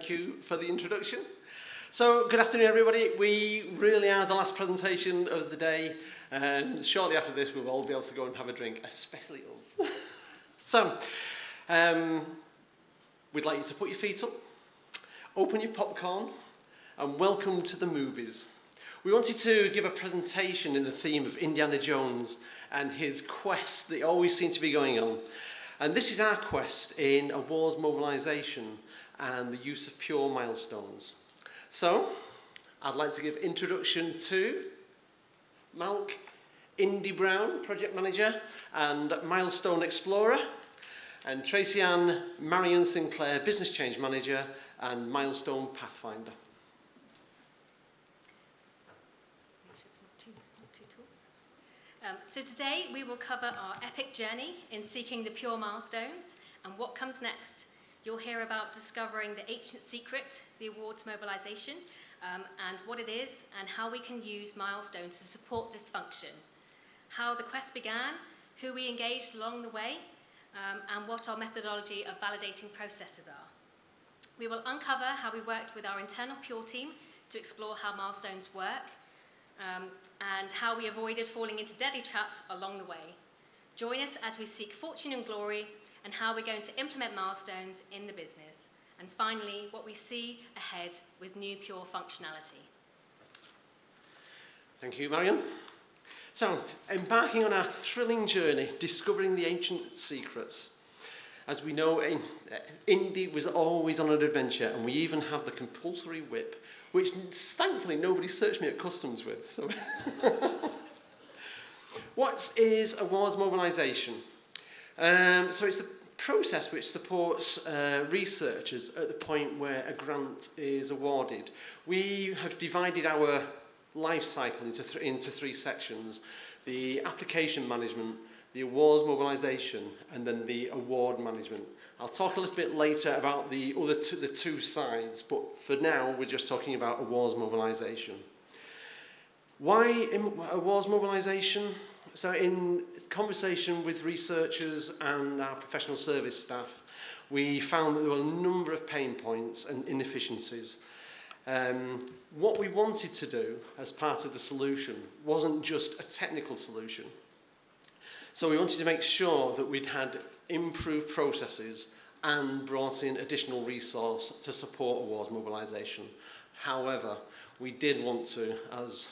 thank you for the introduction. So, good afternoon, everybody. We really are the last presentation of the day. Shortly after this, we'll all be able to go and have a drink, especially us. So, we'd like you to put your feet up, open your popcorn, and welcome to the movies. We wanted to give a presentation in the theme of Indiana Jones and his quest that always seemed to be going on. And this is our quest in awards mobilisation and the use of pure milestones. So, I'd like to give introduction to Malk Indy Brown, Project Manager and Milestone Explorer, and Traceyanne Marion Sinclair, Business Change Manager and Milestone Pathfinder. So today we will cover our epic journey in seeking the pure milestones and what comes next. You'll hear about discovering the ancient secret, the awards mobilisation, and what it is and how we can use milestones to support this function. How the quest began, who we engaged along the way, and what our methodology of validating processes are. We will uncover how we worked with our internal Pure team to explore how milestones work, and how we avoided falling into deadly traps along the way. Join us as we seek fortune and glory and how we're going to implement milestones in the business. And finally, what we see ahead with new Pure functionality. Thank you, Marion. So, embarking on our thrilling journey, discovering the ancient secrets. As we know, Indy was always on an adventure, and we even have the compulsory whip, which thankfully nobody searched me at customs with. So, what is awards mobilisation? So it's the process which supports researchers at the point where a grant is awarded. We have divided our life cycle into three sections: the application management, the awards mobilisation, and then the award management. I'll talk a little bit later about the two sides, but for now we're just talking about awards mobilisation. Why awards mobilisation? So in conversation with researchers and our professional service staff, we found that there were a number of pain points and inefficiencies. What we wanted to do as part of the solution wasn't just a technical solution. So we wanted to make sure that we'd had improved processes and brought in additional resource to support awards mobilisation. However, we did want to, as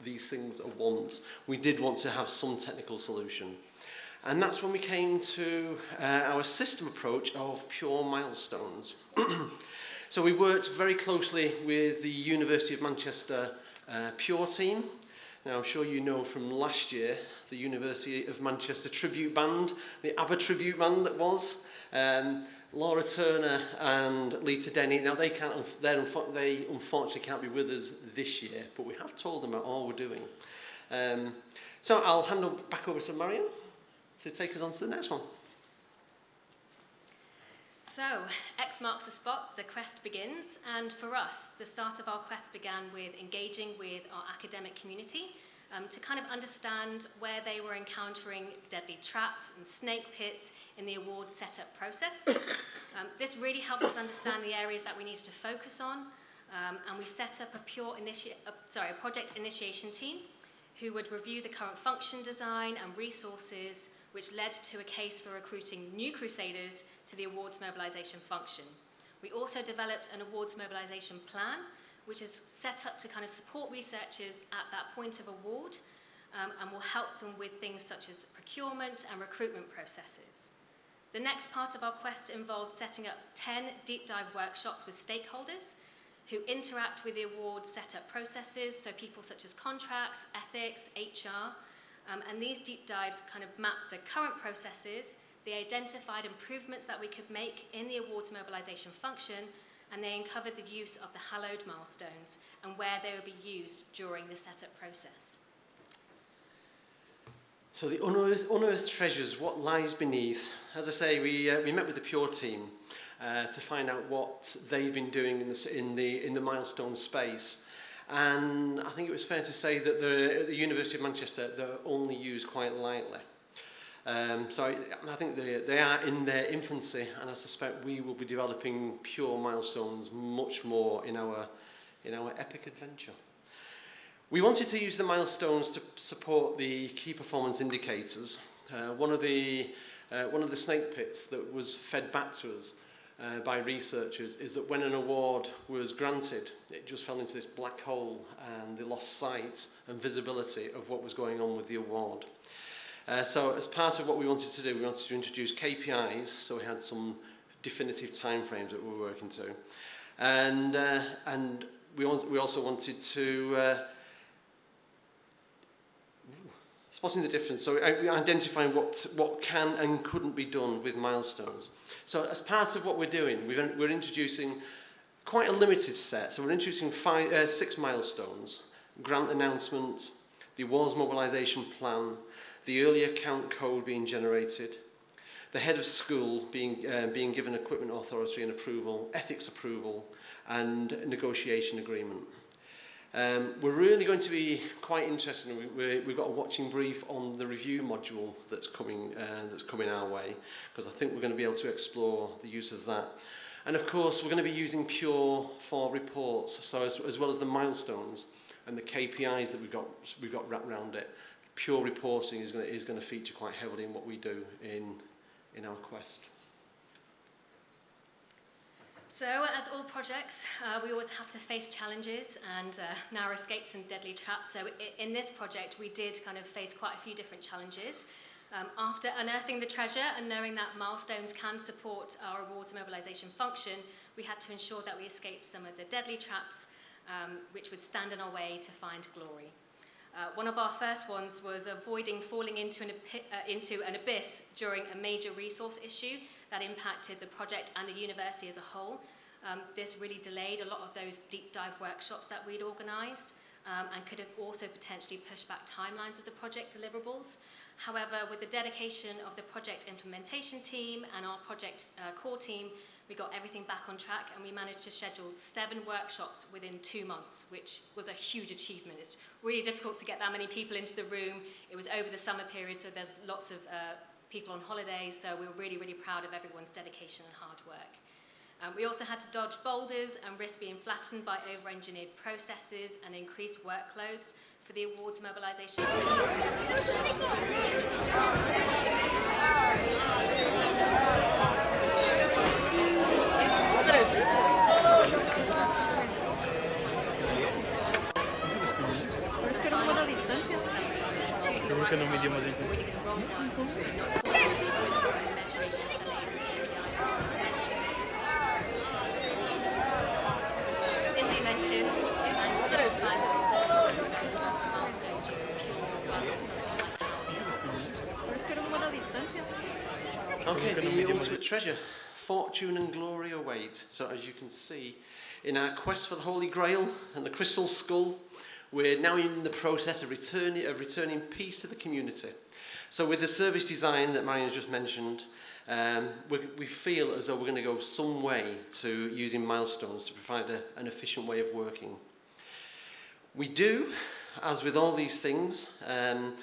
these things are wont, we did want to have some technical solution. And that's when we came to our system approach of pure milestones. So we worked very closely with the University of Manchester Pure team. Now, I'm sure you know from last year, the University of Manchester tribute band, the ABBA tribute band that was, Laura Turner and Lita Denny. Now, they unfortunately can't be with us this year, but we have told them about all we're doing. So I'll hand back over to Marion to take us on to the next one. So, X marks the spot, the quest begins, and for us, the start of our quest began with engaging with our academic community to kind of understand where they were encountering deadly traps and snake pits in the award setup process. This really helped us understand the areas that we needed to focus on, and we set up a project initiation team who would review the current function design and resources, which led to a case for recruiting new crusaders to the awards mobilisation function. We also developed an awards mobilisation plan, which is set up to kind of support researchers at that point of award and will help them with things such as procurement and recruitment processes. The next part of our quest involves setting up 10 deep dive workshops with stakeholders who interact with the award setup processes, so people such as contracts, ethics, HR, and these deep dives kind of map the current processes, they identified improvements that we could make in the awards mobilisation function, and they uncovered the use of the hallowed milestones and where they would be used during the setup process. So the unearthed treasures, what lies beneath. As I say, we met with the Pure team to find out what they've been doing in the milestone space. And I think it was fair to say that at the University of Manchester, they're only used quite lightly. So I think they are in their infancy, and I suspect we will be developing pure milestones much more in our epic adventure. We wanted to use the milestones to support the key performance indicators. One of the snake pits that was fed back to us by researchers is that when an award was granted, it just fell into this black hole and they lost sight and visibility of what was going on with the award. So as part of what we wanted to do, we wanted to introduce KPIs, so we had some definitive timeframes that we were working to. And we also wanted to spotting the difference, so identifying what can and couldn't be done with milestones. So as part of what we're doing, we're introducing quite a limited set. So we're introducing 6 milestones: grant announcement, the awards mobilisation plan, the early account code being generated, the head of school being given equipment authority and approval, ethics approval, and negotiation agreement. We're really going to be quite interested. We've got a watching brief on the review module that's coming our way, because I think we're going to be able to explore the use of that. And of course, we're going to be using Pure for reports, so as well as the milestones and the KPIs that we've got wrapped around it. Pure reporting is going to feature quite heavily in what we do in our quest. So, as all projects, we always have to face challenges and narrow escapes and deadly traps. So in this project, we did kind of face quite a few different challenges. After unearthing the treasure and knowing that milestones can support our awards mobilisation function, we had to ensure that we escaped some of the deadly traps which would stand in our way to find glory. One of our first ones was avoiding falling into an abyss during a major resource issue that impacted the project and the university as a whole. This really delayed a lot of those deep dive workshops that we'd organised and could have also potentially pushed back timelines of the project deliverables. However, with the dedication of the project implementation team and our project core team, we got everything back on track and we managed to schedule 7 workshops within 2 months, which was a huge achievement. It's really difficult to get that many people into the room. It was over the summer period, so there's lots of people on holidays, so we were really, really proud of everyone's dedication and hard work. We also had to dodge boulders and risk being flattened by over-engineered processes and increased workloads for the awards mobilisation Okay, the ultimate treasure, fortune and glory await. So as you can see, in our quest for the Holy Grail and the Crystal Skull, we're now in the process of returning peace to the community. So with the service design that Marian's just mentioned, we feel as though we're going to go some way to using milestones to provide an efficient way of working. We do, as with all these things, we're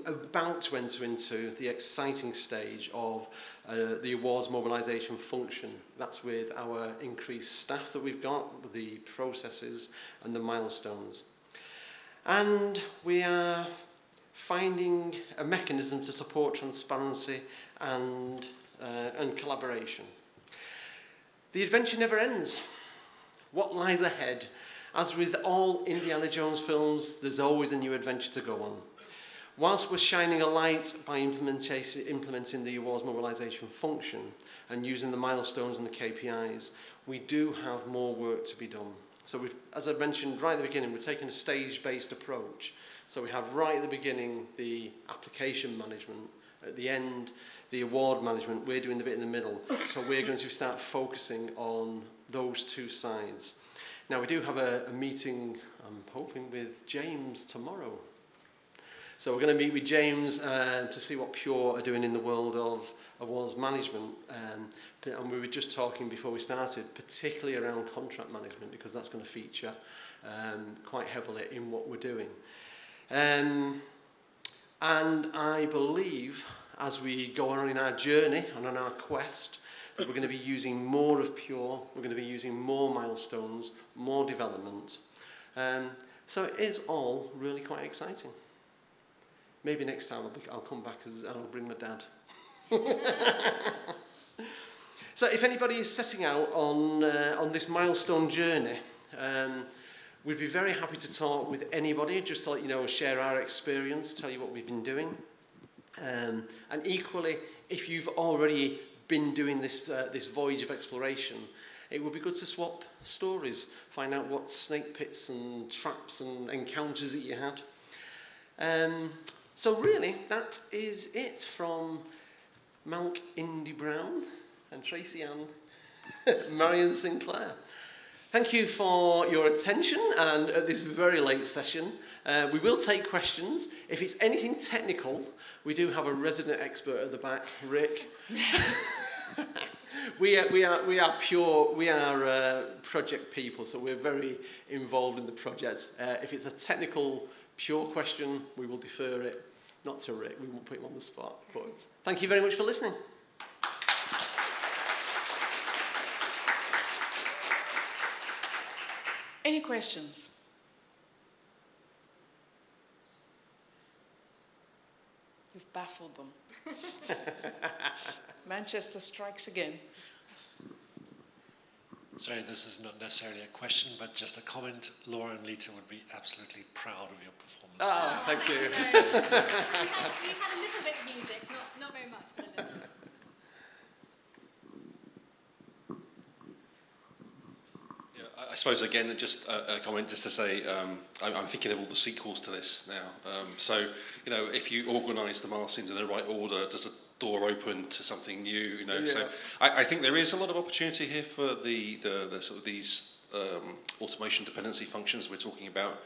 about to enter into the exciting stage of the awards mobilisation function. That's with our increased staff that we've got, the processes and the milestones. And we are finding a mechanism to support transparency and collaboration. The adventure never ends. What lies ahead? As with all Indiana Jones films, there's always a new adventure to go on. Whilst we're shining a light by implementing the awards mobilisation function and using the milestones and the KPIs, we do have more work to be done. So as I mentioned right at the beginning, we're taking a stage-based approach. So we have right at the beginning the application management, at the end the award management, we're doing the bit in the middle. So we're going to start focusing on those 2 sides. Now we do have a meeting, I'm hoping, with James tomorrow. So we're going to meet with James to see what Pure are doing in the world of awards management. And we were just talking before we started, particularly around contract management, because that's going to feature quite heavily in what we're doing. And I believe, as we go on in our journey and on our quest, that we're going to be using more of Pure, we're going to be using more milestones, more development. So it is all really quite exciting. Maybe next time I'll come back and I'll bring my dad. So if anybody is setting out on this milestone journey, we'd be very happy to talk with anybody, just to let you know, share our experience, tell you what we've been doing. And equally, if you've already been doing this voyage of exploration, it would be good to swap stories, find out what snake pits and traps and encounters that you had. So really, that is it from Malk Indy Brown and Traceyanne Marion Sinclair. Thank you for your attention and at this very late session. We will take questions. If it's anything technical, we do have a resident expert at the back, Rick. we are project people, so we're very involved in the project. If it's a technical, pure question, we will defer it. Not to Rick, we won't put him on the spot. But thank you very much for listening. Any questions? You've baffled them. Manchester strikes again. Sorry, this is not necessarily a question, but just a comment. Laura and Lita would be absolutely proud of your performance. Ah, thank you. we had a little bit of music, not very much, but a little bit. I suppose, again, just a comment just to say, I'm thinking of all the sequels to this now. So, you know, if you organise the milestones in the right order, does a door open to something new? You know, so I think there is a lot of opportunity here for the sort of these automation dependency functions we're talking about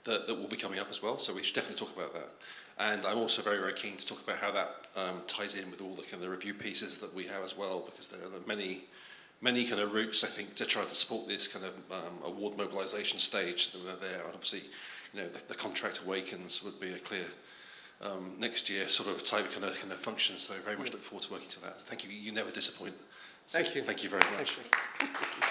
that will be coming up as well. So we should definitely talk about that. And I'm also very, very keen to talk about how that ties in with all the kind of the review pieces that we have as well, because there are many kind of routes, I think, to try to support this kind of award mobilisation stage that are there. And obviously, you know, the contract awakens would be a clear next year sort of type kind of function. So very much look forward to working to that. Thank you. You never disappoint. So Thank you. Thank you very much. Thank you.